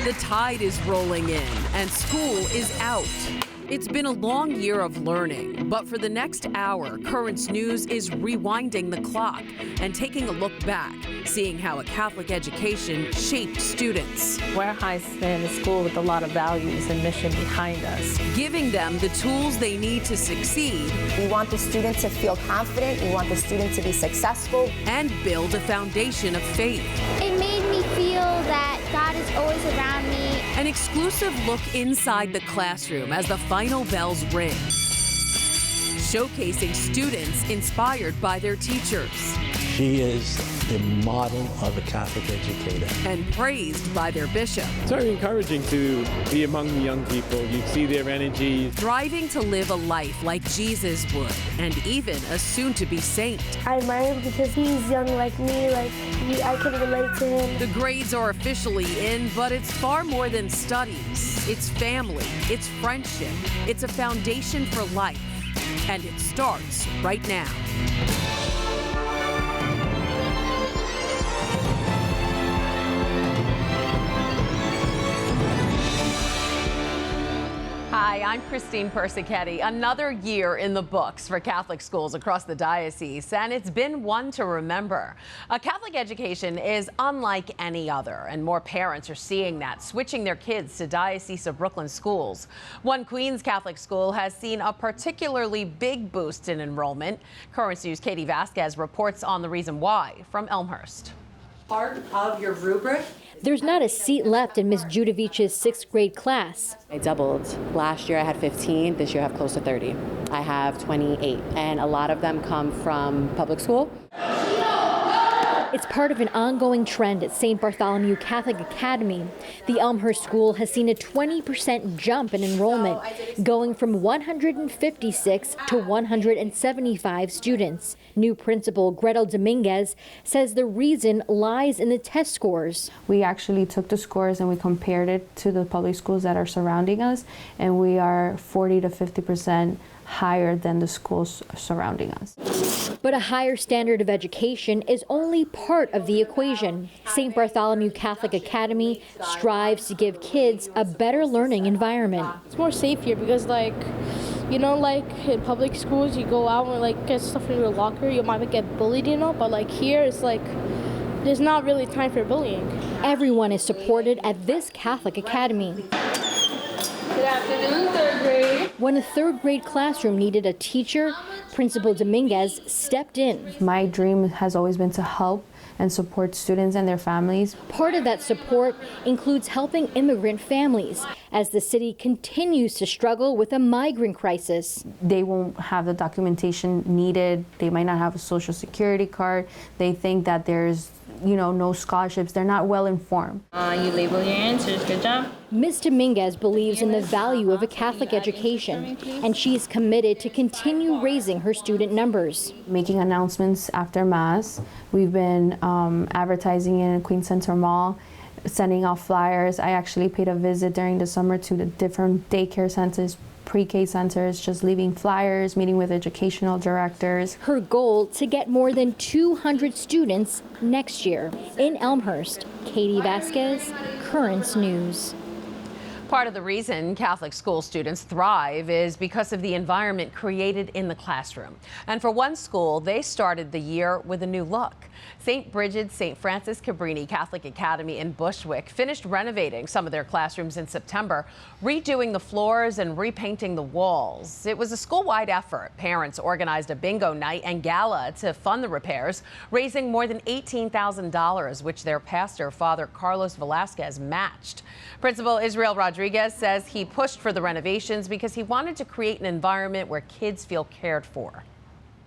The tide is rolling in and school is out. It's been a long year of learning, but for the next hour, Currents News is rewinding the clock and taking a look back, seeing how a Catholic education shaped students. Ware High has been a school with a lot of values and mission behind us. Giving them the tools they need to succeed. We want the student to feel confident, we want the student to be successful. And build a foundation of faith. It made me feel that God is always around me. An exclusive look inside the classroom as the final bells ring. Showcasing students inspired by their teachers. She is the model of a Catholic educator. And praised by their bishop. It's very encouraging to be among the young people. You see their energy. Striving to live a life like Jesus would, and even a soon-to-be saint. I admire him because he's young like me, I can relate to him. The grades are officially in, but it's far more than studies. It's family, it's friendship, it's a foundation for life. And it starts right now. Hi, I'm Christine Persichetti. Another year in the books for Catholic schools across the diocese, and it's been one to remember. A Catholic education is unlike any other, and more parents are seeing that, switching their kids to Diocese of Brooklyn schools. One Queens Catholic school has seen a particularly big boost in enrollment. Currents News' Katie Vasquez reports on the reason why from Elmhurst. Part of your rubric? There's not a seat left in Ms. Judovich's 6th grade class. I doubled. Last year I had 15, this year I have close to 30. I have 28, and a lot of them come from public school. It's part of an ongoing trend at St. Bartholomew Catholic Academy. The Elmhurst school has seen a 20% jump in enrollment, going from 156 to 175 students. New principal Gretel Dominguez says the reason lies in the test scores. We actually took the scores and we compared it to the public schools that are surrounding us, and we are 40 to 50% higher than the schools surrounding us. But a higher standard of education is only part of the equation. St. Bartholomew Catholic Academy strives to give kids a better learning environment. It's more safe here because in public schools you go out and get stuff in your locker, you might get bullied, but here it's there's not really time for bullying. Everyone is supported at this Catholic Academy. Good afternoon, 3rd grade. When a 3rd grade classroom needed a teacher, Principal Dominguez stepped in. My dream has always been to help and support students and their families. Part of that support includes helping immigrant families as the city continues to struggle with a migrant crisis. They won't have the documentation needed. They might not have a social security card. They think that there's no scholarships. They're not well informed. You label your answers. Good job. Ms. Dominguez believes in the value of a Catholic education, and she's committed to continue raising her student numbers. Making announcements after Mass. We've been advertising in Queens Center Mall, sending out flyers. I actually paid a visit during the summer to the different daycare centers, pre-K centers, just leaving flyers, meeting with educational directors. Her goal to get more than 200 students next year. In Elmhurst, Katie Vasquez, Currents News. Part of the reason Catholic school students thrive is because of the environment created in the classroom. And for one school, they started the year with a new look. St. Bridget's St. Francis Cabrini Catholic Academy in Bushwick finished renovating some of their classrooms in September, redoing the floors and repainting the walls. It was a school-wide effort. Parents organized a bingo night and gala to fund the repairs, raising more than $18,000, which their pastor, Father Carlos Velasquez, matched. Principal Israel Rodriguez says he pushed for the renovations because he wanted to create an environment where kids feel cared for.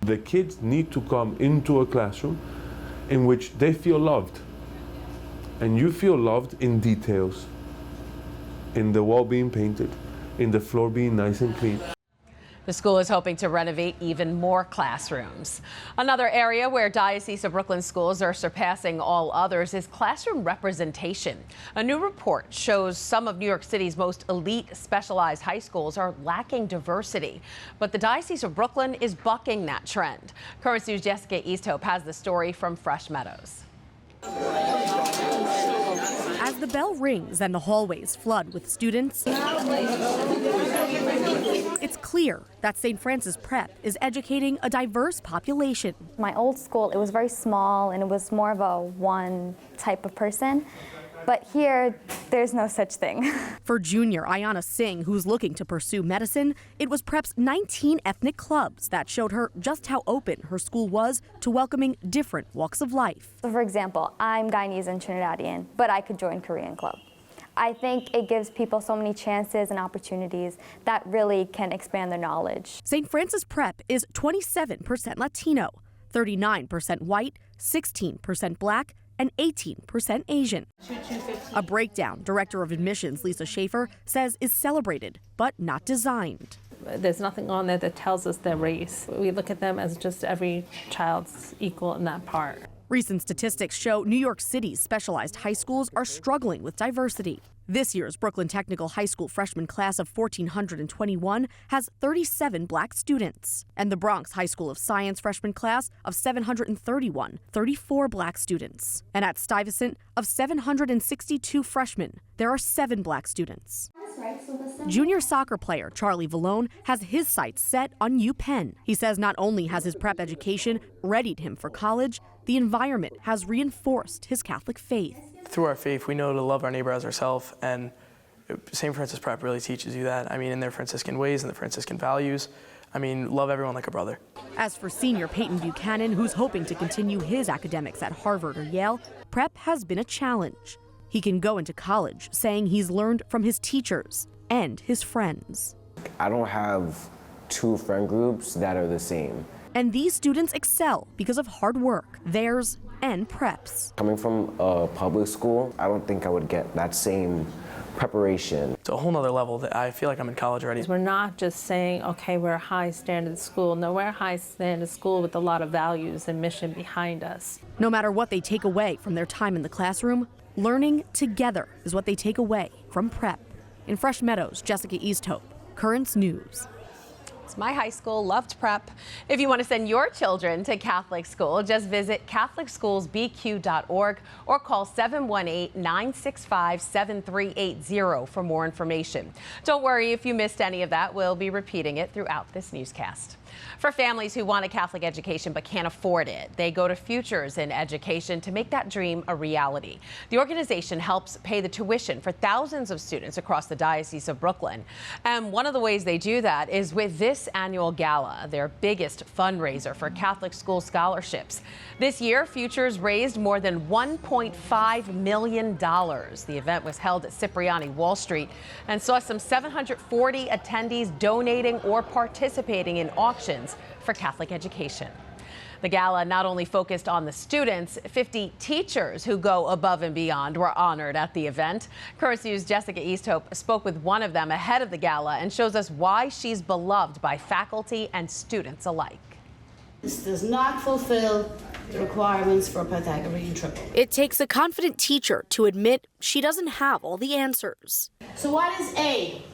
The kids need to come into a classroom in which they feel loved. And you feel loved in details, in the wall being painted, in the floor being nice and clean. The school is hoping to renovate even more classrooms. Another area where Diocese of Brooklyn schools are surpassing all others is classroom representation. A new report shows some of New York City's most elite specialized high schools are lacking diversity. But the Diocese of Brooklyn is bucking that trend. Currents News' Jessica Easthope has the story from Fresh Meadows. As As the bell rings and the hallways flood with students, it's clear that St. Francis Prep is educating a diverse population. My old school, it was very small and it was more of a one type of person. But here, there's no such thing. For junior Ayana Singh, who's looking to pursue medicine, it was Prep's 19 ethnic clubs that showed her just how open her school was to welcoming different walks of life. So for example, I'm Guyanese and Trinidadian, but I could join Korean club. I think it gives people so many chances and opportunities that really can expand their knowledge. St. Francis Prep is 27% Latino, 39% white, 16% black, and 18% Asian. A breakdown Director of Admissions Lisa Schaefer says is celebrated, but not designed. There's nothing on there that tells us their race. We look at them as just every child's equal in that part. Recent statistics show New York City's specialized high schools are struggling with diversity. This year's Brooklyn Technical High School freshman class of 1,421 has 37 black students. And the Bronx High School of Science freshman class of 731, 34 black students. And at Stuyvesant, of 762 freshmen, there are 7 black students. Junior soccer player Charlie Vallone has his sights set on UPenn. He says not only has his prep education readied him for college, the environment has reinforced his Catholic faith. Through our faith, we know to love our neighbor as ourselves, and St. Francis Prep really teaches you that. I mean, in their Franciscan ways and the Franciscan values, I mean, love everyone like a brother. As for senior Peyton Buchanan, who's hoping to continue his academics at Harvard or Yale, Prep has been a challenge. He can go into college saying he's learned from his teachers and his friends. I don't have 2 friend groups that are the same. And these students excel because of hard work, theirs and Prep's. Coming from a public school, I don't think I would get that same preparation. It's a whole nother level that I feel like I'm in college already. We're not just saying, okay, we're a high standard school. No, we're a high standard school with a lot of values and mission behind us. No matter what they take away from their time in the classroom, learning together is what they take away from Prep. In Fresh Meadows, Jessica Easthope, Currents News. My high school loved Prep. If you want to send your children to Catholic school, just visit catholicschoolsbq.org or call 718-965-7380 for more information. Don't worry if you missed any of that. We'll be repeating it throughout this newscast. For families who want a Catholic education but can't afford it, they go to Futures in Education to make that dream a reality. The organization helps pay the tuition for thousands of students across the Diocese of Brooklyn. And one of the ways they do that is with this annual gala, their biggest fundraiser for Catholic school scholarships. This year, Futures raised more than $1.5 million. The event was held at Cipriani Wall Street and saw some 740 attendees donating or participating in auctions for Catholic education. The gala not only focused on the students, 50 teachers who go above and beyond were honored at the event. Currents News' Jessica Easthope spoke with one of them ahead of the gala and shows us why she's beloved by faculty and students alike. This does not fulfill the requirements for a Pythagorean triple. It takes a confident teacher to admit she doesn't have all the answers. So what is A?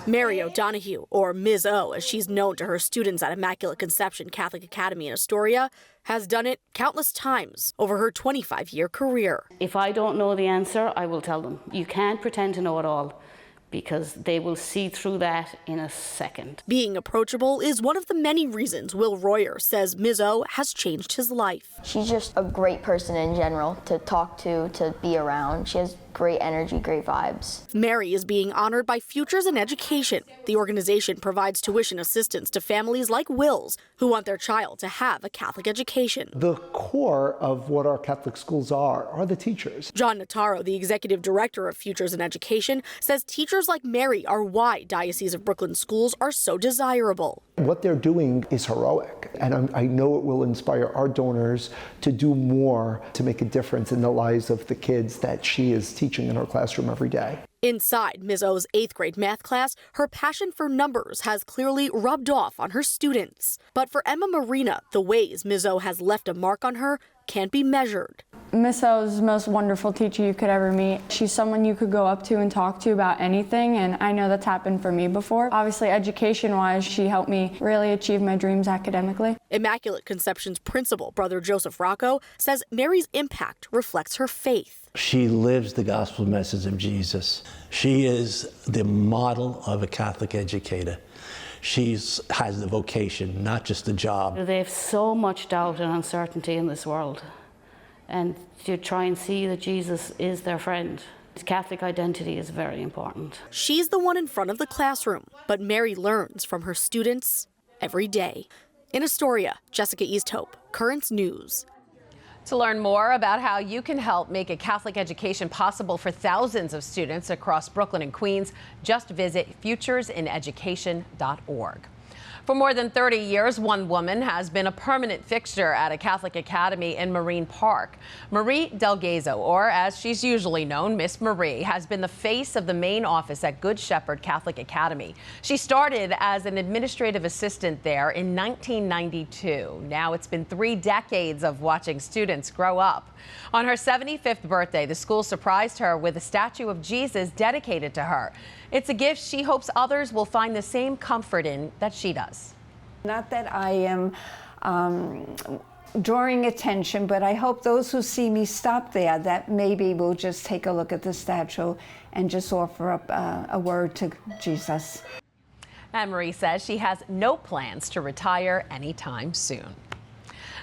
Mary O'Donoghue, or Ms. O, as she's known to her students at Immaculate Conception Catholic Academy in Astoria, has done it countless times over her 25-year career. If I don't know the answer, I will tell them. You can't pretend to know it all, because they will see through that in a second. Being approachable is one of the many reasons Will Royer says Ms. O has changed his life. She's just a great person in general to talk to be around. She has great energy, great vibes. Mary is being honored by Futures in Education. The organization provides tuition assistance to families like Will's who want their child to have a Catholic education. The core of what our Catholic schools are the teachers. John Notaro, the executive director of Futures in Education, says teachers like Mary are why Diocese of Brooklyn schools are so desirable. What they're doing is heroic, and I know it will inspire our donors to do more to make a difference in the lives of the kids that she is teaching in her classroom every day. Inside Ms. O's 8th grade math class, her passion for numbers has clearly rubbed off on her students. But for Emma Marina, the ways Ms. O has left a mark on her can't be measured. Miss O is the most wonderful teacher you could ever meet. She's someone you could go up to and talk to about anything, and I know that's happened for me before. Obviously, education-wise, she helped me really achieve my dreams academically. Immaculate Conception's principal, Brother Joseph Rocco, says Mary's impact reflects her faith. She lives the gospel message of Jesus. She is the model of a Catholic educator. She has the vocation, not just the job. They have so much doubt and uncertainty in this world, and to try and see that Jesus is their friend. Catholic identity is very important. She's the one in front of the classroom, but Mary learns from her students every day. In Astoria, Jessica Easthope, Currents News. To learn more about how you can help make a Catholic education possible for thousands of students across Brooklyn and Queens, just visit futuresinEducation.org. For more than 30 years, one woman has been a permanent fixture at a Catholic academy in Marine Park. Marie Delgazo, or as she's usually known, Miss Marie, has been the face of the main office at Good Shepherd Catholic Academy. She started as an administrative assistant there in 1992. Now it's been 3 decades of watching students grow up. On her 75th birthday, the school surprised her with a statue of Jesus dedicated to her. It's a gift she hopes others will find the same comfort in that she does. Not that I am drawing attention, but I hope those who see me stop there, that maybe will just take a look at the statue and just offer up a word to Jesus. Anne Marie says she has no plans to retire anytime soon.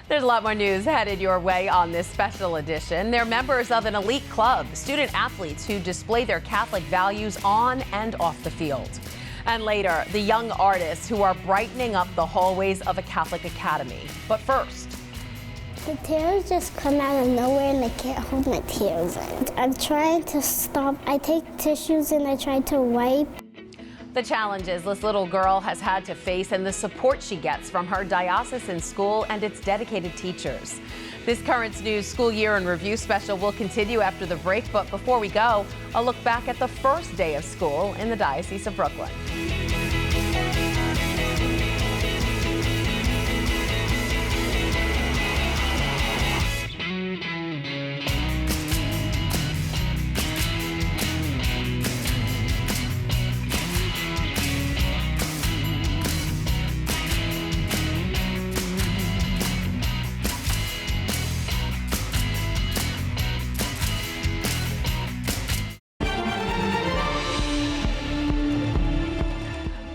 There's a lot more news headed your way on this special edition. They're members of an elite club, student athletes who display their Catholic values on and off the field. And later, the young artists who are brightening up the hallways of a Catholic academy. But first, the tears just come out of nowhere and I can't hold my tears in. I'm trying to stop. I take tissues and I try to wipe. the challenges this little girl has had to face and the support she gets from her diocesan school and its dedicated teachers. This Currents News School Year in Review special will continue after the break, but before we go, a look back at the first day of school in the Diocese of Brooklyn.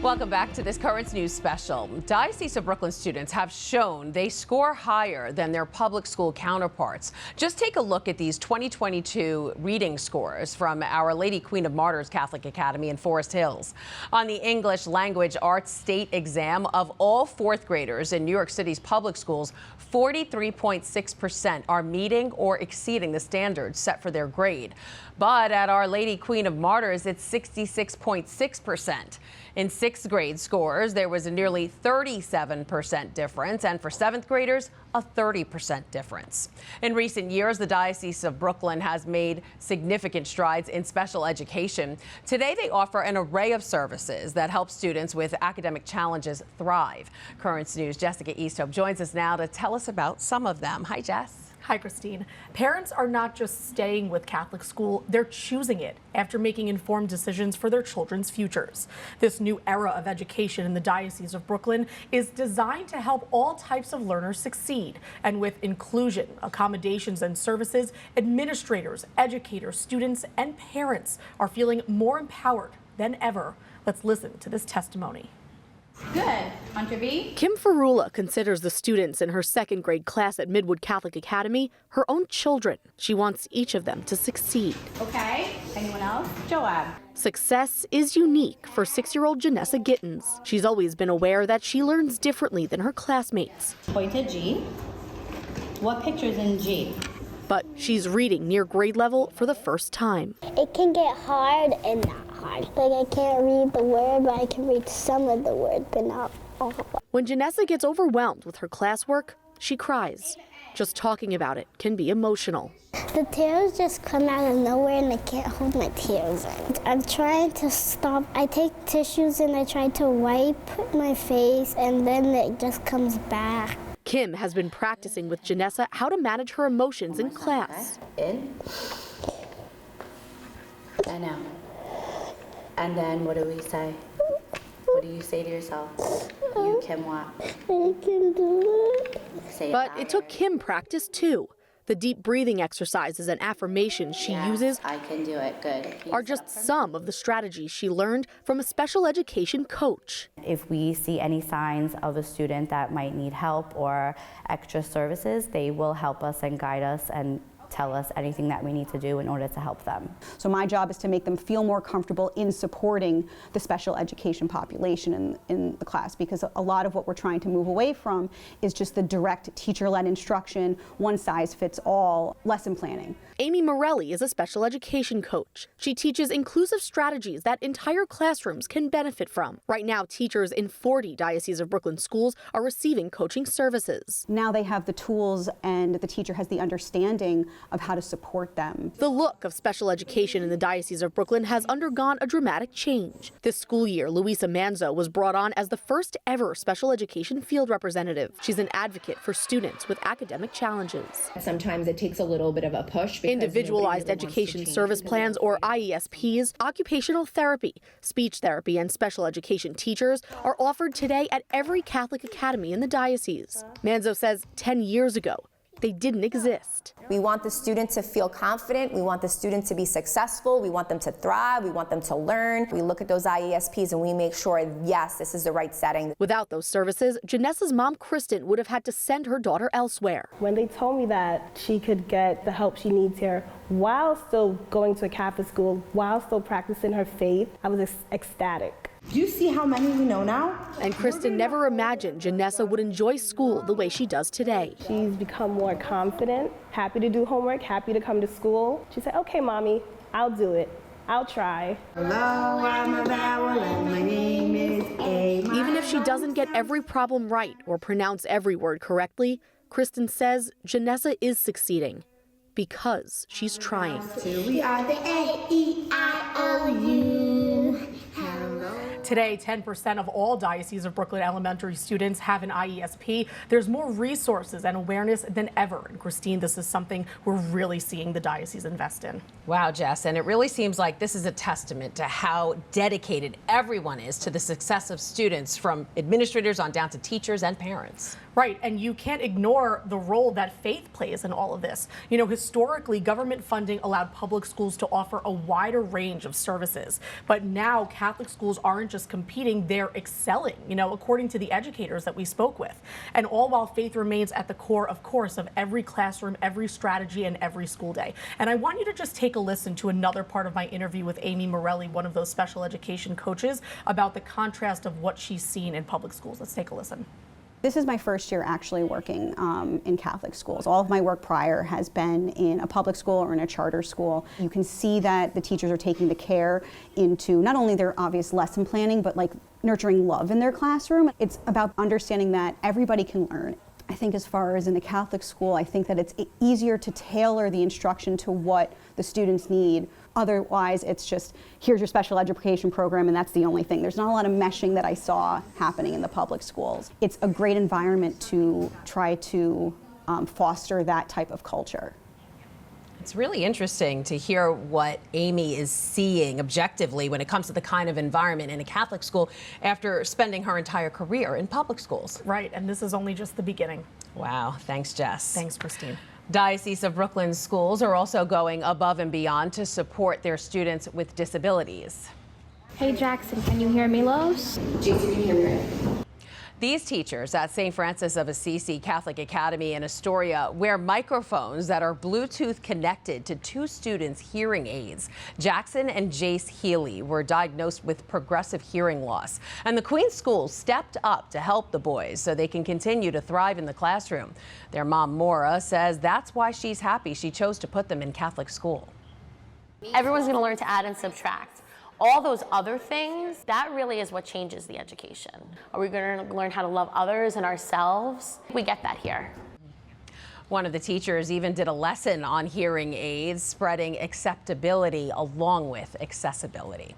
Welcome back to this Currents News special. Diocese of Brooklyn students have shown they score higher than their public school counterparts. Just take a look at these 2022 reading scores from Our Lady Queen of Martyrs Catholic Academy in Forest Hills. On the English Language Arts state exam, of all fourth graders in New York City's public schools, 43.6% are meeting or exceeding the standards set for their grade. But at Our Lady Queen of Martyrs, it's 66.6%. In sixth grade scores, there was a nearly 37% difference, and for seventh graders, a 30% difference. In recent years, the Diocese of Brooklyn has made significant strides in special education. Today, they offer an array of services that help students with academic challenges thrive. Currents News' Jessica Easthope joins us now to tell us about some of them. Hi, Jess. Hi, Christine. Parents are not just staying with Catholic school, they're choosing it after making informed decisions for their children's futures. This new era of education in the Diocese of Brooklyn is designed to help all types of learners succeed. And with inclusion, accommodations, and services, administrators, educators, students, and parents are feeling more empowered than ever. Let's listen to this testimony. Good. Hunter B. Kim Ferrula considers the students in her second grade class at Midwood Catholic Academy her own children. She wants each of them to succeed. Okay. Anyone else? Joab. Success is unique for 6-year-old Janessa Gittins. She's always been aware that she learns differently than her classmates. Point at G. What picture's in G? But she's reading near grade level for the first time. It can get hard and not hard. Like I can't read the word, but I can read some of the word, but not all. When Janessa gets overwhelmed with her classwork, she cries. Just talking about it can be emotional. The tears just come out of nowhere and I can't hold my tears in. I'm trying to stop. I take tissues and I try to wipe my face and then it just comes back. Kim has been practicing with Janessa how to manage her emotions in class. In and out. And then what do we say? What do you say to yourself? You can what? I can do it. But it took Kim practice too. The deep breathing exercises and affirmations she uses I can do it. Good. are just some of the strategies she learned from a special education coach. If we see any signs of a student that might need help or extra services, they will help us and guide us and tell us anything that we need to do in order to help them. So my job is to make them feel more comfortable in supporting the special education population in the class, because a lot of what we're trying to move away from is just the direct teacher-led instruction, one size fits all lesson planning. Amy Morelli is a special education coach. She teaches inclusive strategies that entire classrooms can benefit from. Right now, teachers in 40 Diocese of Brooklyn schools are receiving coaching services. Now they have the tools and the teacher has the understanding of how to support them. The look of special education in the Diocese of Brooklyn has undergone a dramatic change. This school year, Luisa Manzo was brought on as the first ever special education field representative. She's an advocate for students with academic challenges. Sometimes it takes a little bit of a push. Individualized education service plans, or IESPs, occupational therapy, speech therapy, and special education teachers are offered today at every Catholic academy in the diocese. Manzo says 10 years ago, they didn't exist. We want the student to feel confident. We want the student to be successful. We want them to thrive. We want them to learn. We look at those IESPs and we make sure, yes, this is the right setting. Without those services, Janessa's mom, Kristen, would have had to send her daughter elsewhere. When they told me that she could get the help she needs here while still going to a Catholic school, while still practicing her faith, I was ecstatic. Do you see how many we know now? And Kristen never imagined Janessa would enjoy school the way she does today. She's become more confident, happy to do homework, happy to come to school. She said, okay, mommy, I'll do it. I'll try. Hello, I'm a vowel and my name is A. Even if she doesn't get every problem right or pronounce every word correctly, Kristen says Janessa is succeeding because she's trying. We are the A-E-I-O-U. Today, 10% of all Diocese of Brooklyn elementary students have an IESP. There's more resources and awareness than ever. And Christine, this is something we're really seeing the diocese invest in. Wow, Jess, and it really seems like this is a testament to how dedicated everyone is to the success of students, from administrators on down to teachers and parents. Right, and you can't ignore the role that faith plays in all of this. You know, historically, government funding allowed public schools to offer a wider range of services. But now Catholic schools aren't just competing, they're excelling, you know, according to the educators that we spoke with. And all while faith remains at the core, of course, of every classroom, every strategy, and every school day. And I want you to just take a listen to another part of my interview with Amy Morelli, one of those special education coaches, about the contrast of what she's seen in public schools. Let's take a listen. This is my first year actually working in Catholic schools. All of my work prior has been in a public school or in a charter school. You can see that the teachers are taking the care into not only their obvious lesson planning, but like nurturing love in their classroom. It's about understanding that everybody can learn. I think as far as in the Catholic school, I think that it's easier to tailor the instruction to what the students need. Otherwise, it's just, here's your special education program and that's the only thing. There's not a lot of meshing that I saw happening in the public schools. It's a great environment to try to foster that type of culture. It's really interesting to hear what Amy is seeing objectively when it comes to the kind of environment in a Catholic school after spending her entire career in public schools. Right, and this is only just the beginning. Wow, thanks, Jess. Thanks, Christine. Diocese of Brooklyn schools are also going above and beyond to support their students with disabilities. Hey Jackson, can you hear me, Los? Jason, can you hear me? These teachers at St. Francis of Assisi Catholic Academy in Astoria wear microphones that are Bluetooth connected to two students' hearing aids. Jackson and Jace Healy were diagnosed with progressive hearing loss, and the Queens School stepped up to help the boys so they can continue to thrive in the classroom. Their mom, Maura, says that's why she's happy she chose to put them in Catholic school. Everyone's going to learn to add and subtract. All those other things, that really is what changes the education. Are we going to learn how to love others and ourselves? We get that here. One of the teachers even did a lesson on hearing aids, spreading acceptability along with accessibility.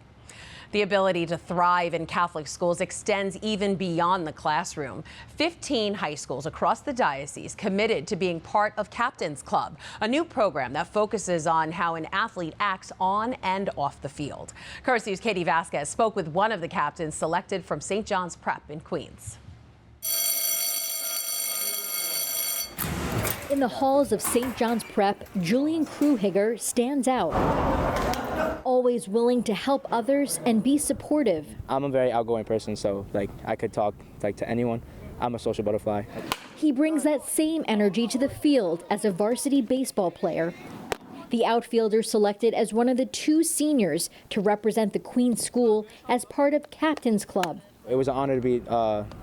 The ability to thrive in Catholic schools extends even beyond the classroom. 15 high schools across the diocese committed to being part of Captain's Club, a new program that focuses on how an athlete acts on and off the field. Currents News' Katie Vasquez spoke with one of the captains selected from St. John's Prep in Queens. In the halls of St. John's Prep, Julian Krewhiger stands out. Always willing to help others and be supportive. I'm a very outgoing person, so I could talk to anyone. I'm a social butterfly. He brings that same energy to the field as a varsity baseball player. The outfielder selected as one of the 2 seniors to represent the Queens School as part of Captain's Club. It was an honor to be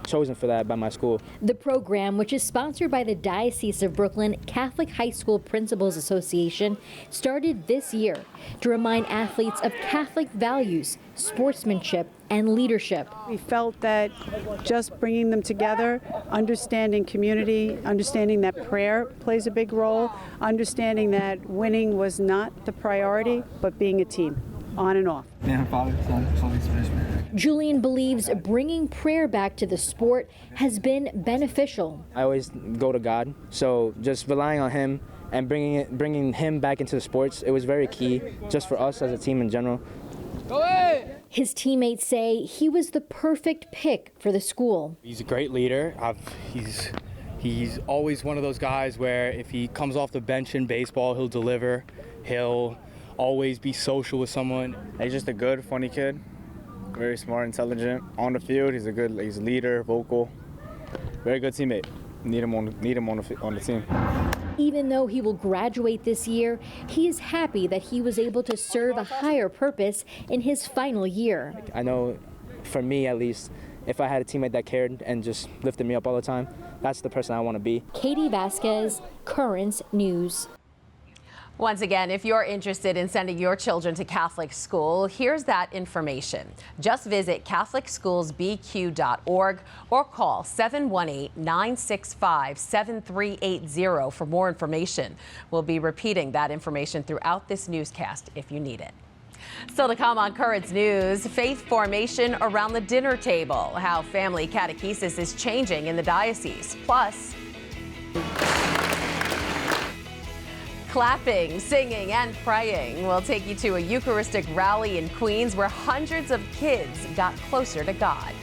chosen for that by my school. The program, which is sponsored by the Diocese of Brooklyn Catholic High School Principals Association, started this year to remind athletes of Catholic values, sportsmanship, and leadership. We felt that just bringing them together, understanding community, understanding that prayer plays a big role, understanding that winning was not the priority, but being a team, on and off. Julian believes bringing prayer back to the sport has been beneficial. I always go to God, so just relying on Him and bringing Him back into the sports, it was very key just for us as a team in general. His teammates say he was the perfect pick for the school. He's a great leader. He's always one of those guys where if he comes off the bench in baseball, he'll deliver. He'll always be social with someone. He's just a good, funny kid. Very smart, intelligent. On the field, he's a leader, vocal. Very good teammate. Need him on the team. Even though he will graduate this year, he is happy that he was able to serve a higher purpose in his final year. I know, for me at least, if I had a teammate that cared and just lifted me up all the time, that's the person I want to be. Katie Vasquez, Currents News. Once again, if you're interested in sending your children to Catholic school, here's that information. Just visit CatholicSchoolsBQ.org or call 718-965-7380 for more information. We'll be repeating that information throughout this newscast if you need it. Still to come on Currents News, faith formation around the dinner table, how family catechesis is changing in the diocese. Plus, clapping, singing, and praying will take you to a Eucharistic rally in Queens where hundreds of kids got closer to God.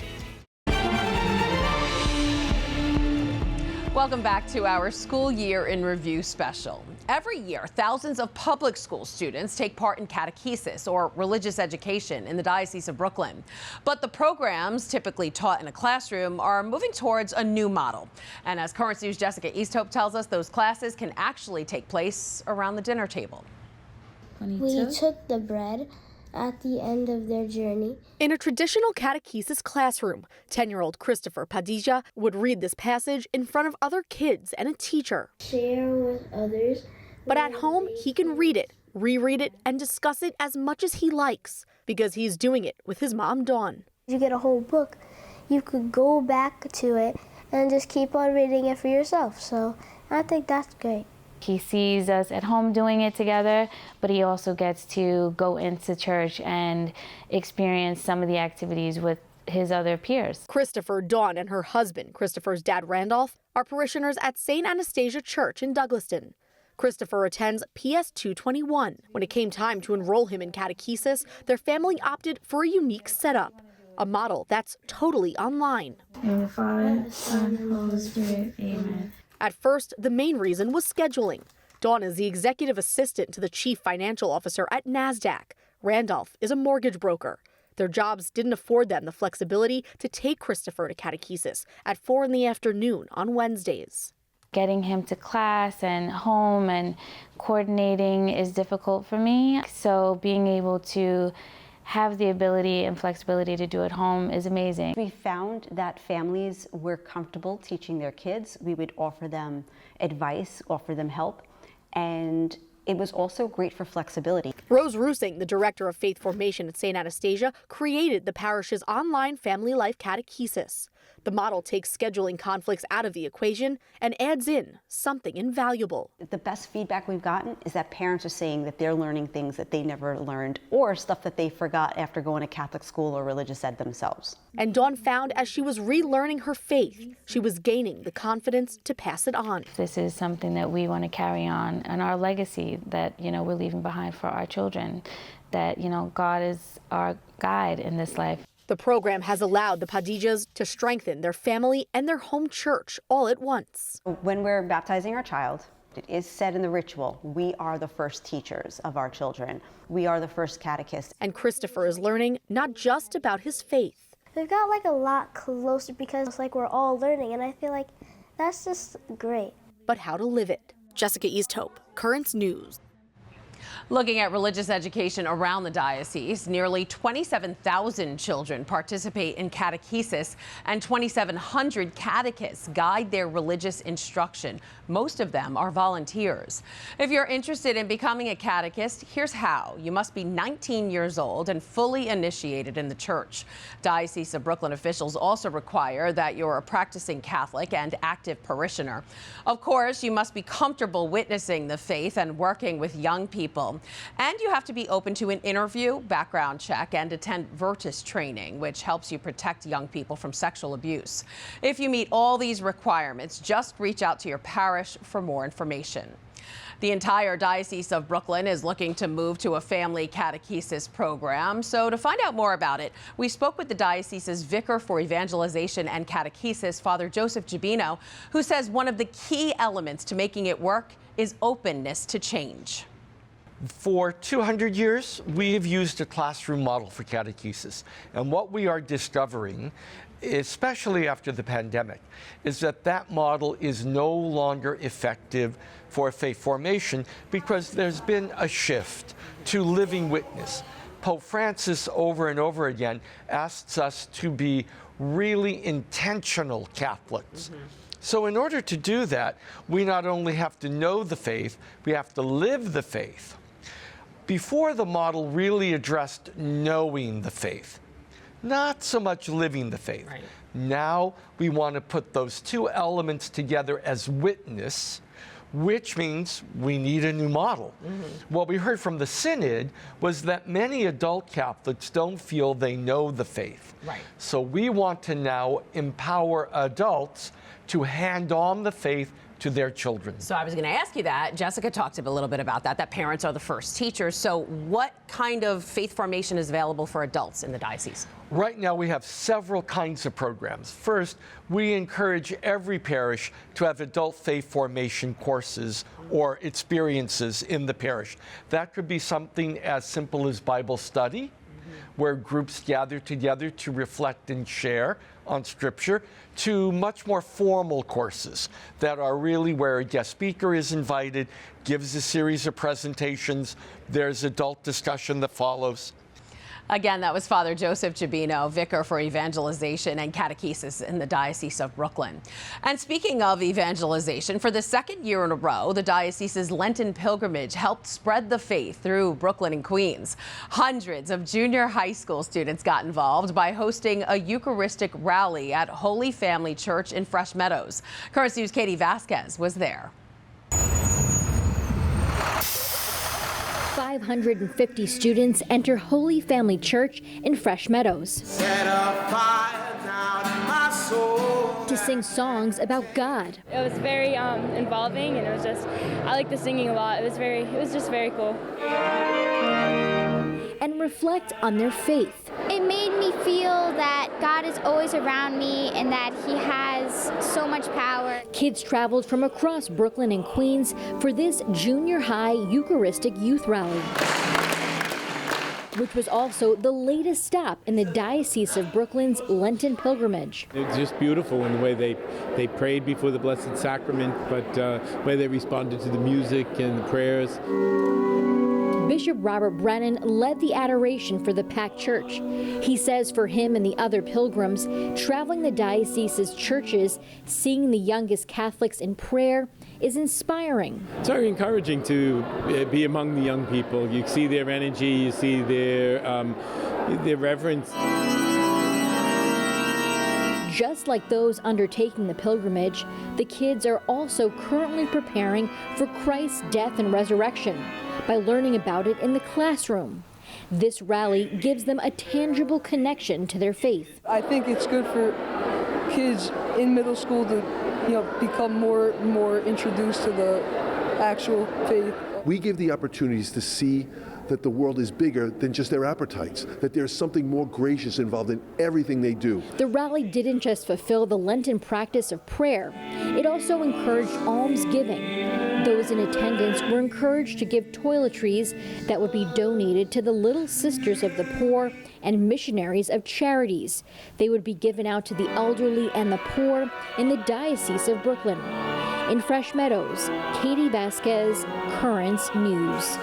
Welcome back to our School Year in Review special. Every year, thousands of public school students take part in catechesis or religious education in the Diocese of Brooklyn. But the programs typically taught in a classroom are moving towards a new model. And as Currents News' Jessica Easthope tells us, those classes can actually take place around the dinner table. We took the bread at the end of their journey. In a traditional catechesis classroom, 10-year-old Christopher Padilla would read this passage in front of other kids and a teacher. Share with others. But at home, he can read it, reread it, and discuss it as much as he likes because he's doing it with his mom, Dawn. You get a whole book, you could go back to it and just keep on reading it for yourself. So I think that's great. He sees us at home doing it together, but he also gets to go into church and experience some of the activities with his other peers. Christopher, Dawn, and her husband, Christopher's dad, Randolph, are parishioners at St. Anastasia Church in Douglaston. Christopher attends PS 221. When it came time to enroll him in catechesis, their family opted for a unique setup, a model that's totally online. In the name of the Father, the Son, and the Holy Spirit, amen. At first, the main reason was scheduling. Dawn is the executive assistant to the chief financial officer at NASDAQ. Randolph is a mortgage broker. Their jobs didn't afford them the flexibility to take Christopher to catechesis at 4 p.m. on Wednesdays. Getting him to class and home and coordinating is difficult for me. So being able to have the ability and flexibility to do at home is amazing. We found that families were comfortable teaching their kids. We would offer them advice, offer them help, and it was also great for flexibility. Rose Rusing, the director of faith formation at St. Anastasia, created the parish's online family life catechesis. The model takes scheduling conflicts out of the equation and adds in something invaluable. The best feedback we've gotten is that parents are saying that they're learning things that they never learned or stuff that they forgot after going to Catholic school or religious ed themselves. And Dawn found as she was relearning her faith, she was gaining the confidence to pass it on. This is something that we want to carry on, and our legacy that, we're leaving behind for our children, that, God is our guide in this life. The program has allowed the Padillas to strengthen their family and their home church all at once. When we're baptizing our child, it is said in the ritual, we are the first teachers of our children. We are the first catechists. And Christopher is learning not just about his faith. We've got a lot closer because it's we're all learning, and I feel like that's just great. But how to live it. Jessica Easthope, Currents News. Looking at religious education around the diocese, nearly 27,000 children participate in catechesis, and 2,700 catechists guide their religious instruction. Most of them are volunteers. If you're interested in becoming a catechist, here's how. You must be 19 years old and fully initiated in the church. Diocese of Brooklyn officials also require that you're a practicing Catholic and active parishioner. Of course, you must be comfortable witnessing the faith and working with young people. And you have to be open to an interview, background check, and attend Virtus training, which helps you protect young people from sexual abuse. If you meet all these requirements, just reach out to your parish for more information. The entire Diocese of Brooklyn is looking to move to a family catechesis program. So to find out more about it, we spoke with the diocese's Vicar for Evangelization and Catechesis, Father Joseph Gibino, who says one of the key elements to making it work is openness to change. For 200 years, we have used a classroom model for catechesis. And what we are discovering, especially after the pandemic, is that that model is no longer effective for faith formation because there's been a shift to living witness. Pope Francis over and over again asks us to be really intentional Catholics. So in order to do that, we not only have to know the faith, we have to live the faith. Before, the model really addressed knowing the faith, not so much living the faith. Right. Now we want to put those two elements together as witness, which means we need a new model. What we heard from the Synod was that many adult Catholics don't feel they know the faith. Right. So we want to now empower adults to hand on the faith to their children. So I was going to ask you that. Jessica talked a little bit about that parents are the first teachers. So what kind of faith formation is available for adults in the diocese? Right now we have several kinds of programs. First, we encourage every parish to have adult faith formation courses or experiences in the parish. That could be something as simple as Bible study, where groups gather together to reflect and share on Scripture, to much more formal courses that are really where a guest speaker is invited, gives a series of presentations, there's adult discussion that follows. Again, that was Father Joseph Gibino, Vicar for Evangelization and Catechesis in the Diocese of Brooklyn. And speaking of evangelization, for the second year in a row, the diocese's Lenten pilgrimage helped spread the faith through Brooklyn and Queens. Hundreds of junior high school students got involved by hosting a Eucharistic rally at Holy Family Church in Fresh Meadows. Currents News' Katie Vasquez was there. 550 students enter Holy Family Church in Fresh Meadows to sing songs about God. It was very involving, and I like the singing a lot. It was just very cool. And reflect on their faith. It made me feel that God is always around me and that He has so much power. Kids traveled from across Brooklyn and Queens for this junior high Eucharistic youth rally, which was also the latest stop in the Diocese of Brooklyn's Lenten pilgrimage. It's just beautiful in the way they prayed before the Blessed Sacrament, but the way they responded to the music and the prayers. Bishop Robert Brennan led the adoration for the packed church. He says for him and the other pilgrims, traveling the diocese's churches, seeing the youngest Catholics in prayer is inspiring. It's very encouraging to be among the young people. You see their energy, you see their reverence. Just like those undertaking the pilgrimage, the kids are also currently preparing for Christ's death and resurrection by learning about it in the classroom. This rally gives them a tangible connection to their faith. I think it's good for kids in middle school to, become more introduced to the actual faith. We give the opportunities to see that the world is bigger than just their appetites, that there's something more gracious involved in everything they do. The rally didn't just fulfill the Lenten practice of prayer, it also encouraged almsgiving. Those in attendance were encouraged to give toiletries that would be donated to the Little Sisters of the Poor and Missionaries of Charities. They would be given out to the elderly and the poor in the Diocese of Brooklyn. In Fresh Meadows, Katie Vasquez, Currents News.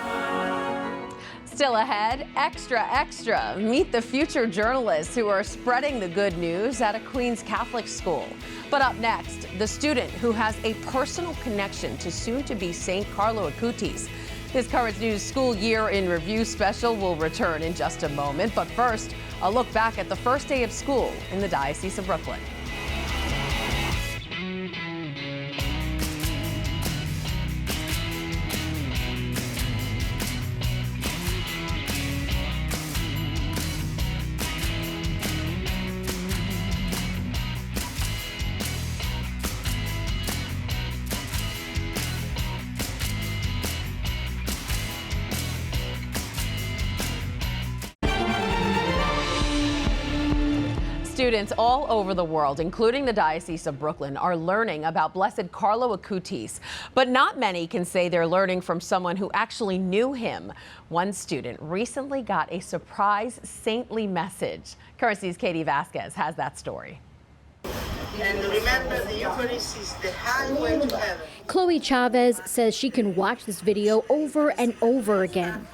Still ahead, extra, extra. Meet the future journalists who are spreading the good news at a Queens Catholic school. But up next, the student who has a personal connection to soon-to-be St. Carlo Acutis. This Currents News School Year in Review special will return in just a moment. But first, a look back at the first day of school in the Diocese of Brooklyn. Students all over the world, including the Diocese of Brooklyn, are learning about Blessed Carlo Acutis. But not many can say they're learning from someone who actually knew him. One student recently got a surprise saintly message. Currents News' Katie Vasquez has that story. And remember, the Eucharist is the highway to heaven. Chloe Chavez says she can watch this video over and over again.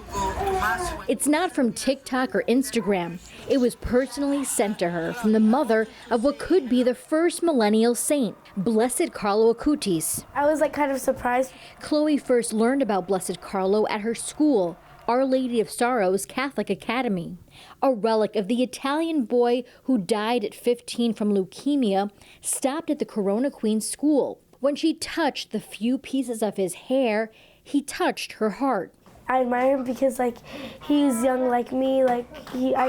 It's not from TikTok or Instagram. It was personally sent to her from the mother of what could be the first millennial saint, Blessed Carlo Acutis. I was kind of surprised. Chloe first learned about Blessed Carlo at her school, Our Lady of Sorrows Catholic Academy. A relic of the Italian boy who died at 15 from leukemia, stopped at the Corona Queen School. When she touched the few pieces of his hair, he touched her heart. I admire him because he's young like me, I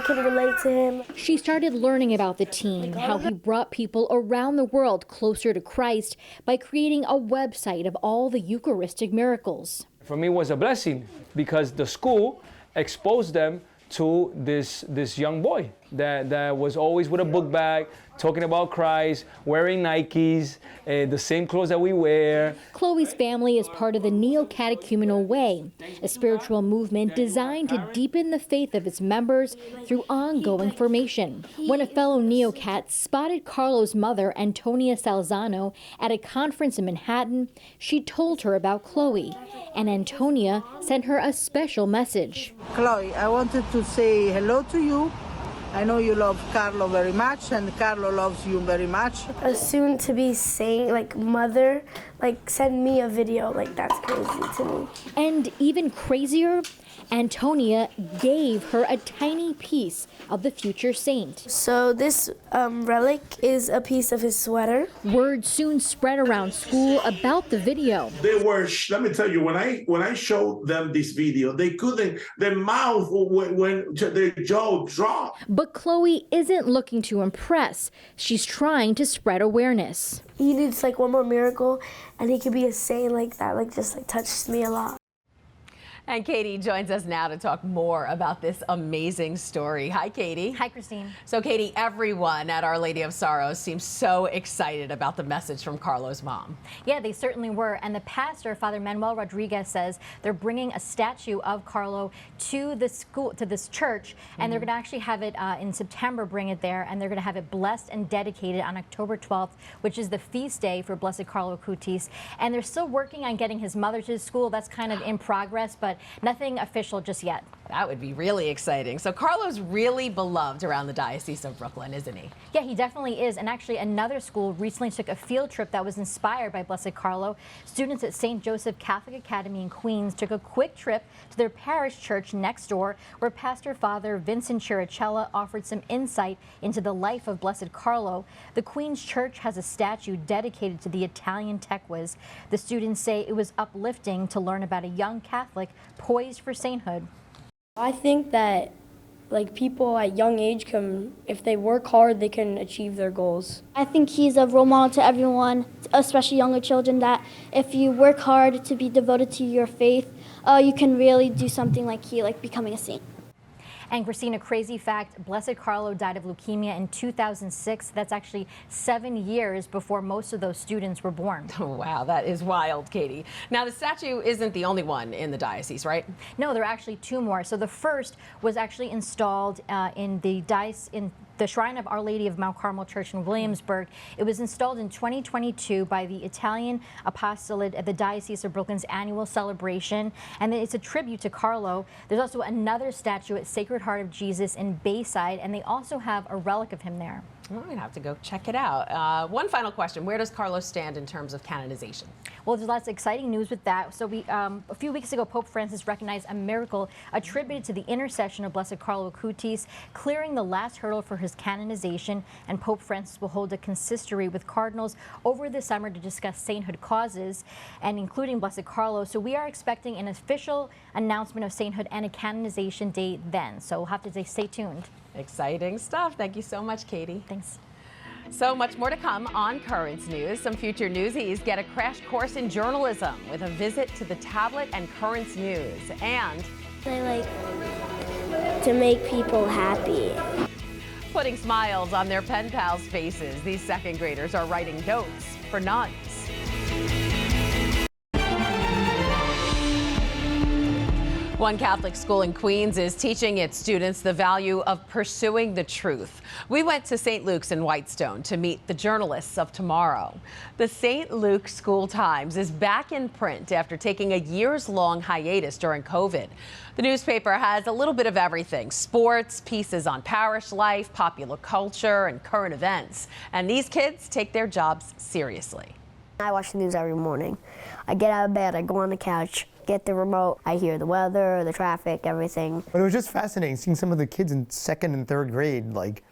can relate to him. She started learning about the teen, how he brought people around the world closer to Christ by creating a website of all the Eucharistic miracles. For me, it was a blessing because the school exposed them to this young boy that was always with a book bag, talking about Christ, wearing Nikes, the same clothes that we wear. Chloe's family is part of the Neo-Catechumenal Way, a spiritual movement designed to deepen the faith of its members through ongoing formation. When a fellow Neo-Cat spotted Carlo's mother, Antonia Salzano, at a conference in Manhattan, she told her about Chloe, and Antonia sent her a special message. Chloe, I wanted to say hello to you. I know you love Carlo very much, and Carlo loves you very much. A soon-to-be saint, mother, send me a video. That's crazy to me. And even crazier, Antonia gave her a tiny piece of the future saint. So this relic is a piece of his sweater. Word soon spread around school about the video. They were, let me tell you, when I showed them this video, they couldn't, their mouth went, their jaw dropped. But Chloe isn't looking to impress. She's trying to spread awareness. He needs one more miracle, and he could be a saint like that. Just touches me a lot. And Katie joins us now to talk more about this amazing story. Hi, Katie. Hi, Christine. So, Katie, everyone at Our Lady of Sorrows seems so excited about the message from Carlo's mom. Yeah, they certainly were. And the pastor, Father Manuel Rodriguez, says they're bringing a statue of Carlo to the school, to this church, and they're going to actually have it in September, bring it there, and they're going to have it blessed and dedicated on October 12th, which is the feast day for Blessed Carlo Acutis. And they're still working on getting his mother to the school. That's kind of in progress, but nothing official just yet. That would be really exciting. So Carlo's really beloved around the Diocese of Brooklyn, isn't he? Yeah, he definitely is. And actually, another school recently took a field trip that was inspired by Blessed Carlo. Students at St. Joseph Catholic Academy in Queens took a quick trip to their parish church next door, where Pastor Father Vincent Chiricella offered some insight into the life of Blessed Carlo. The Queens Church has a statue dedicated to the Italian tech whiz. The students say it was uplifting to learn about a young Catholic poised for sainthood. I think that people at young age can, if they work hard, they can achieve their goals. I think he's a role model to everyone, especially younger children, that if you work hard to be devoted to your faith, you can really do something like becoming a saint. And Christina, crazy fact, Blessed Carlo died of leukemia in 2006. That's actually 7 years before most of those students were born. Oh, wow, that is wild, Katie. Now, the statue isn't the only one in the diocese, right? No, there are actually 2 more. So the first was actually installed in the Shrine of Our Lady of Mount Carmel Church in Williamsburg. It was installed in 2022 by the Italian Apostolate at the Diocese of Brooklyn's annual celebration, and it's a tribute to Carlo. There's also another statue at Sacred Heart of Jesus in Bayside, and they also have a relic of him there. I'm going to have to go check it out. One final question. Where does Carlo stand in terms of canonization? Well, there's lots of exciting news with that. So a few weeks ago, Pope Francis recognized a miracle attributed to the intercession of Blessed Carlo Acutis, clearing the last hurdle for his canonization. And Pope Francis will hold a consistory with cardinals over the summer to discuss sainthood causes, and including Blessed Carlo. So we are expecting an official announcement of sainthood and a canonization date then. So we'll have to stay tuned. Exciting stuff. Thank you so much, Katie. Thanks. So much more to come on Currents News. Some future newsies get a crash course in journalism with a visit to the tablet and Currents News. And I like to make people happy. Putting smiles on their pen pals' faces, these second graders are writing notes for nuns. One Catholic school in Queens is teaching its students the value of pursuing the truth. We went to St. Luke's in Whitestone to meet the journalists of tomorrow. The St. Luke School Times is back in print after taking a years-long hiatus during COVID. The newspaper has a little bit of everything: sports, pieces on parish life, popular culture, and current events. And these kids take their jobs seriously. I watch the news every morning. I get out of bed, I go on the couch, get the remote, I hear the weather, the traffic, everything. But it was just fascinating seeing some of the kids in 2nd and 3rd grade. Like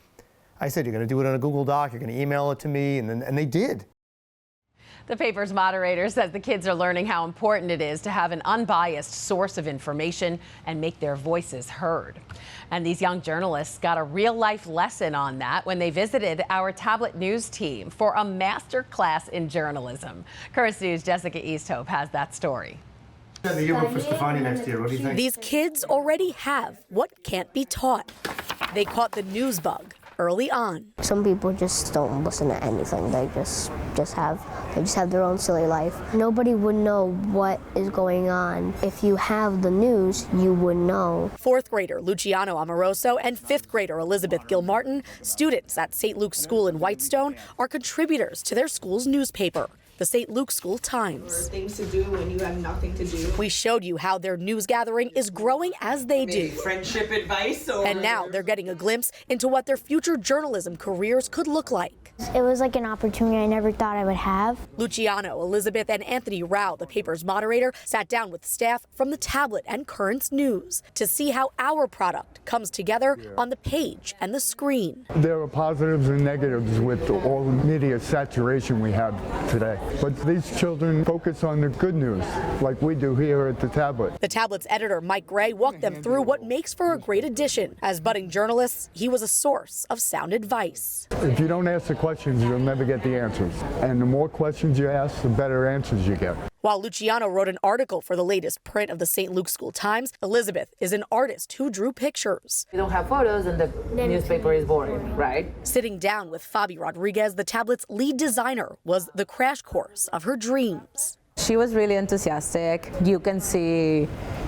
I said, you're going to do it on a Google Doc, you're going to email it to me, and they did. The paper's moderator says the kids are learning how important it is to have an unbiased source of information and make their voices heard. And these young journalists got a real-life lesson on that when they visited our tablet news team for a master class in journalism. Currents News' Jessica Easthope has that story. The yearbook for Stefani next year. What do you think? These kids already have what can't be taught. They caught the news bug early on. Some people just don't listen to anything. They just have their own silly life. Nobody would know what is going on. If you have the news, you would know. 4th grader Luciano Amoroso and 5th grader Elizabeth Gilmartin, students at St. Luke's School in Whitestone, are contributors to their school's newspaper, the St. Luke School Times. Things to do when you have nothing to do. We showed you how their news gathering is growing as they do. Friendship advice. And now they're getting a glimpse into what their future journalism careers could look like. It was like an opportunity I never thought I would have. Luciano, Elizabeth, and Anthony Rao, the paper's moderator, sat down with staff from the tablet and Currents News to see how our product comes together on the page and the screen. There are positives and negatives with all the media saturation we have today. But these children focus on the good news, like we do here at the tablet. The tablet's editor, Mike Gray, walked them through what makes for a great addition. As budding journalists, he was a source of sound advice. If you don't ask the questions, you'll never get the answers. And the more questions you ask, the better answers you get. While Luciano wrote an article for the latest print of the St. Luke School Times, Elizabeth is an artist who drew pictures. You don't have photos and the newspaper is boring, right? Sitting down with Fabi Rodriguez, the tablet's lead designer, was the crash course of her dreams. She was really enthusiastic. You can see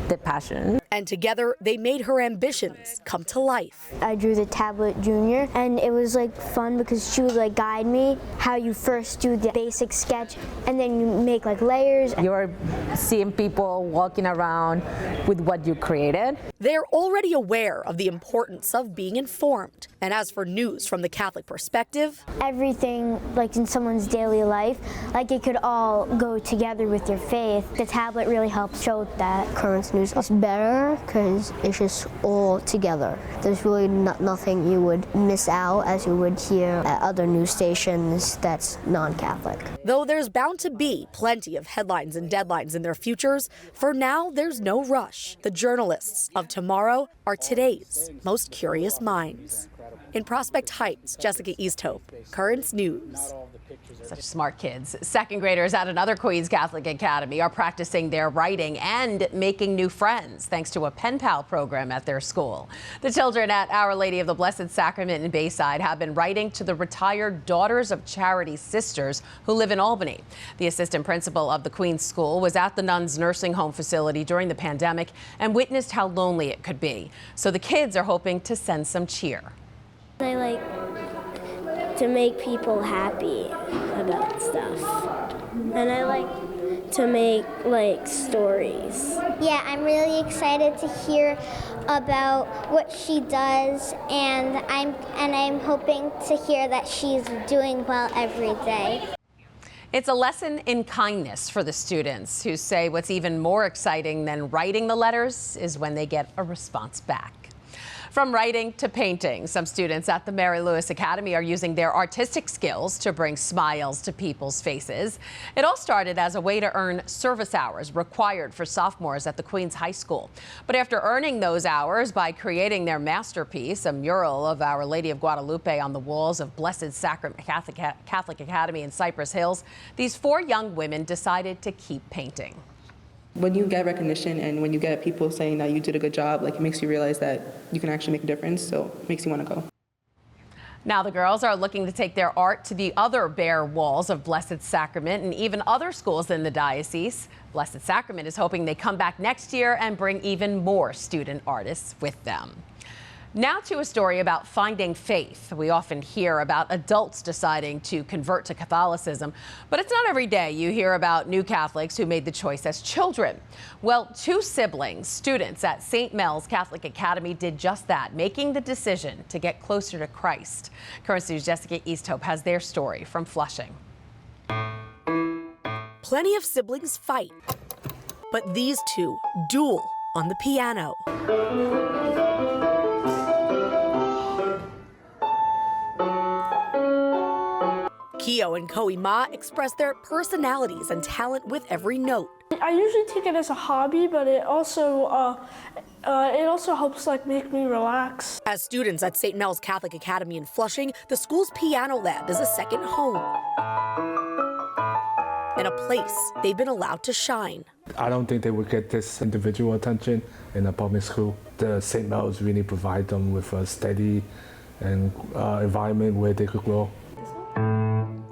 the passion. And together, they made her ambitions come to life. I drew the tablet junior, and it was like fun because she would like guide me how you first do the basic sketch and then you make like layers. You're seeing people walking around with what you created. They're already aware of the importance of being informed. And as for news from the Catholic perspective, everything like in someone's daily life, like it could all go together with your faith. The tablet really helps show that. Current news is better because it's just all together. There's really nothing you would miss out as you would hear at other news stations that's non-Catholic. Though there's bound to be plenty of headlines and deadlines in their futures, for now there's no rush. The journalists of tomorrow are today's most curious minds. In Prospect Heights, Jessica Easthope, Currents News. Such smart kids. Second graders at another Queens Catholic Academy are practicing their writing and making new friends thanks to a pen pal program at their school. The children at Our Lady of the Blessed Sacrament in Bayside have been writing to the retired Daughters of Charity sisters who live in Albany. The assistant principal of the Queens School was at the nuns' nursing home facility during the pandemic and witnessed how lonely it could be. So the kids are hoping to send some cheer. I like to make people happy about stuff. And I like to make like stories. Yeah, I'm really excited to hear about what she does, and I'm hoping to hear that she's doing well every day. It's a lesson in kindness for the students, who say what's even more exciting than writing the letters is when they get a response back. From writing to painting, some students at the Mary Lewis Academy are using their artistic skills to bring smiles to people's faces. It all started as a way to earn service hours required for sophomores at the Queens High School. But after earning those hours by creating their masterpiece, a mural of Our Lady of Guadalupe on the walls of Blessed Sacrament Catholic Academy in Cypress Hills, these 4 young women decided to keep painting. When you get recognition and when you get people saying that you did a good job, like, it makes you realize that you can actually make a difference, so it makes you want to go. Now the girls are looking to take their art to the other bare walls of Blessed Sacrament and even other schools in the diocese. Blessed Sacrament is hoping they come back next year and bring even more student artists with them. Now to a story about finding faith. We often hear about adults deciding to convert to Catholicism, but it's not every day you hear about new Catholics who made the choice as children. Well, 2 siblings, students at St. Mel's Catholic Academy, did just that, making the decision to get closer to Christ. Current News' Jessica Easthope has their story from Flushing. Plenty of siblings fight, but these 2 duel on the piano. Keo and Koe Ma express their personalities and talent with every note. I usually take it as a hobby, but it also helps like make me relax. As students at St. Mel's Catholic Academy in Flushing, the school's piano lab is a second home and a place they've been allowed to shine. I don't think they would get this individual attention in a public school. The St. Mel's really provide them with a steady and environment where they could grow.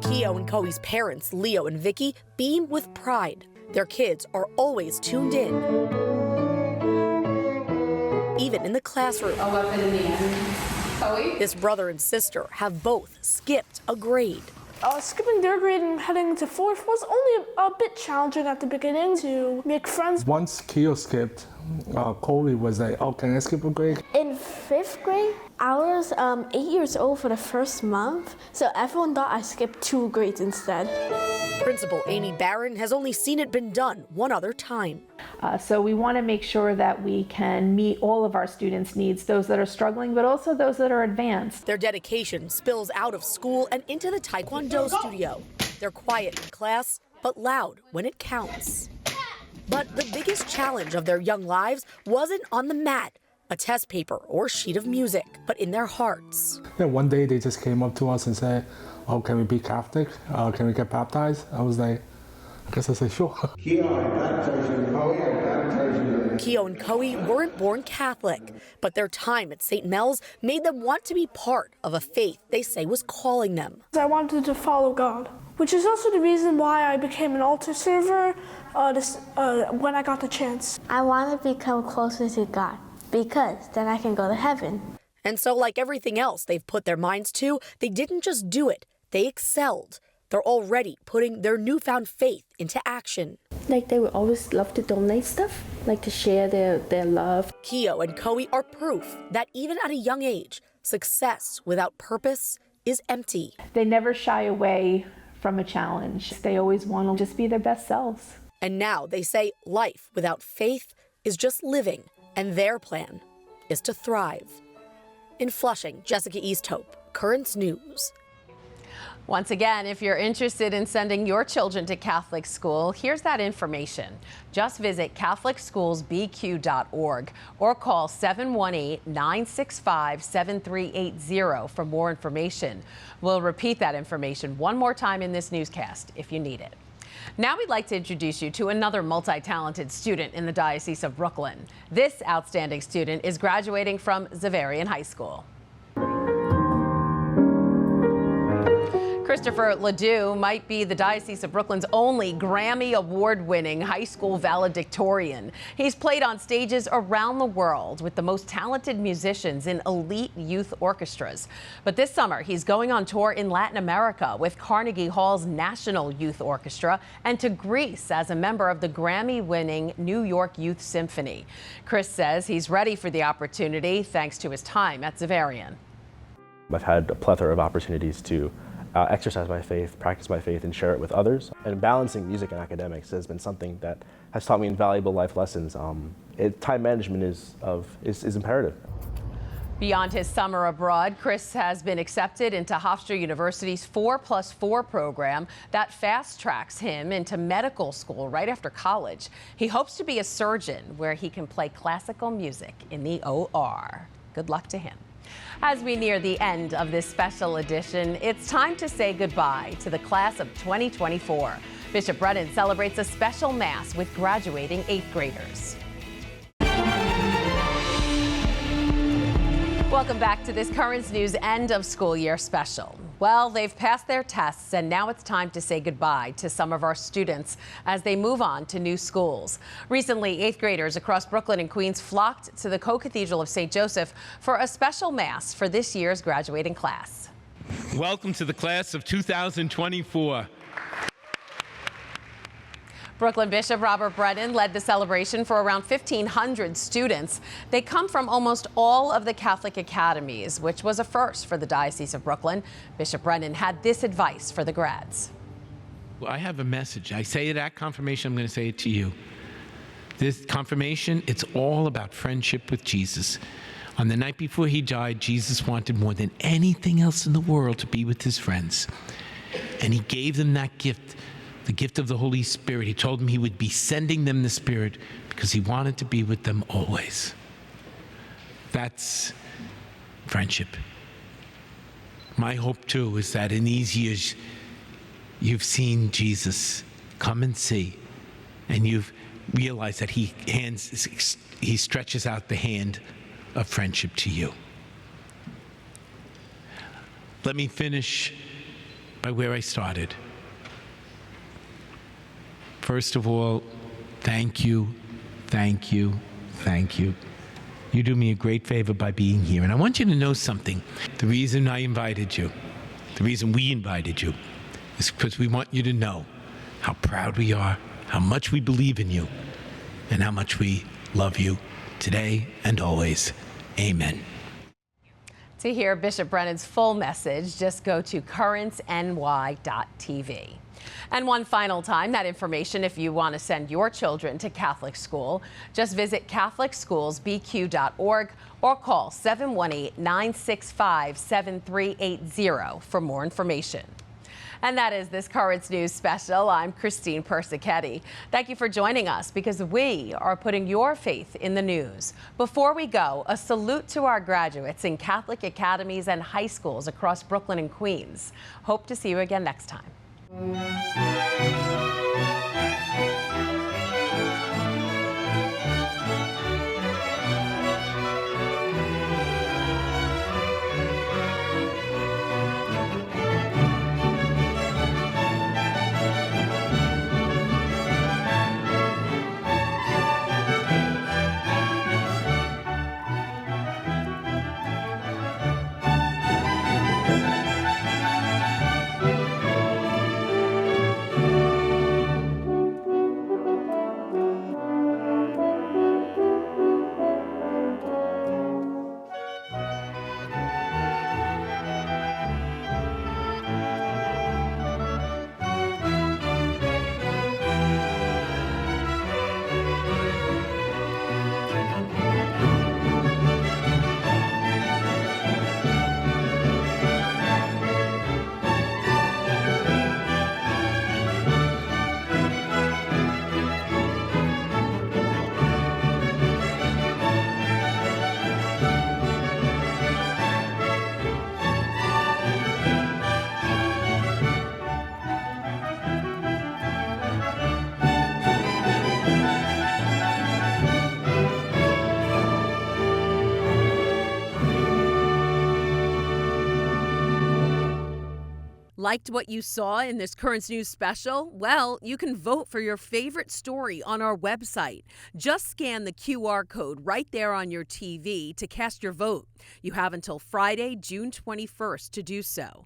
Keo and Koe's parents, Leo and Vicky, beam with pride. Their kids are always tuned in, even in the classroom. This brother and sister have both skipped a grade. Skipping 3rd grade and heading to 4th was only a bit challenging at the beginning to make friends. Once Keo skipped, Kobe was like, "Oh, can I skip a grade?" In 5th grade, I was 8 years old for the first month, so everyone thought I skipped 2 grades instead. Principal Amy Barron has only seen it been done one other time. So we want to make sure that we can meet all of our students' needs, those that are struggling, but also those that are advanced. Their dedication spills out of school and into the Taekwondo studio. They're quiet in class, but loud when it counts. But the biggest challenge of their young lives wasn't on the mat, a test paper or sheet of music, but in their hearts. Yeah, one day they just came up to us and said, "Oh, can we be Catholic? Can we get baptized?" I was like, I guess I said, sure. Here I baptize you, Koe, I baptize you in the Keo and Coe weren't born Catholic, but their time at St. Mel's made them want to be part of a faith they say was calling them. I wanted to follow God, which is also the reason why I became an altar server when I got the chance. I want to become closer to God because then I can go to heaven. And so, like everything else they've put their minds to, they didn't just do it, they excelled. They're already putting their newfound faith into action. Like they would always love to donate stuff, like to share their love. Keo and Coe are proof that even at a young age, success without purpose is empty. They never shy away from a challenge. They always want to just be their best selves. And now they say life without faith is just living, and their plan is to thrive. In Flushing, Jessica Easthope, Currents News. Once again, if you're interested in sending your children to Catholic school, here's that information. Just visit CatholicSchoolsBQ.org or call 718-965-7380 for more information. We'll repeat that information one more time in this newscast if you need it. Now we'd like to introduce you to another multi-talented student in the Diocese of Brooklyn. This outstanding student is graduating from Xaverian High School. Christopher Ledoux might be the Diocese of Brooklyn's only Grammy Award-winning high school valedictorian. He's played on stages around the world with the most talented musicians in elite youth orchestras. But this summer, he's going on tour in Latin America with Carnegie Hall's National Youth Orchestra and to Greece as a member of the Grammy-winning New York Youth Symphony. Chris says he's ready for the opportunity thanks to his time at Xaverian. I've had a plethora of opportunities to exercise my faith, practice my faith, and share it with others. And balancing music and academics has been something that has taught me invaluable life lessons. Time management is imperative. Beyond his summer abroad, Chris has been accepted into Hofstra University's 4+4 program that fast-tracks him into medical school right after college. He hopes to be a surgeon where he can play classical music in the OR. Good luck to him. As we near the end of this special edition, it's time to say goodbye to the class of 2024. Bishop Brennan celebrates a special Mass with graduating 8th graders. Welcome back to this Currents News end of school year special. Well, they've passed their tests and now it's time to say goodbye to some of our students as they move on to new schools. Recently, 8th graders across Brooklyn and Queens flocked to the Co-Cathedral of St. Joseph for a special Mass for this year's graduating class. Welcome to the class of 2024. Brooklyn Bishop Robert Brennan led the celebration for around 1,500 students. They come from almost all of the Catholic academies, which was a first for the Diocese of Brooklyn. Bishop Brennan had this advice for the grads. Well, I have a message. I say it at confirmation, I'm going to say it to you. This confirmation, it's all about friendship with Jesus. On the night before he died, Jesus wanted more than anything else in the world to be with his friends. And he gave them that gift. The gift of the Holy Spirit. He told them he would be sending them the Spirit because he wanted to be with them always. That's friendship. My hope, too, is that in these years, you've seen Jesus come and see, and you've realized that he stretches out the hand of friendship to you. Let me finish by where I started. First of all, thank you, thank you, thank you. You do me a great favor by being here. And I want you to know something. The reason I invited you, the reason we invited you, is because we want you to know how proud we are, how much we believe in you, and how much we love you today and always. Amen. To hear Bishop Brennan's full message, just go to currentsny.tv. And one final time, that information if you want to send your children to Catholic school, just visit CatholicSchoolsBQ.org or call 718-965-7380 for more information. And that is this Currents News special. I'm Christine Persichetti. Thank you for joining us because we are putting your faith in the news. Before we go, a salute to our graduates in Catholic academies and high schools across Brooklyn and Queens. Hope to see you again next time. Liked what you saw in this Currents News special? Well, you can vote for your favorite story on our website. Just scan the QR code right there on your TV to cast your vote. You have until Friday, June 21st to do so.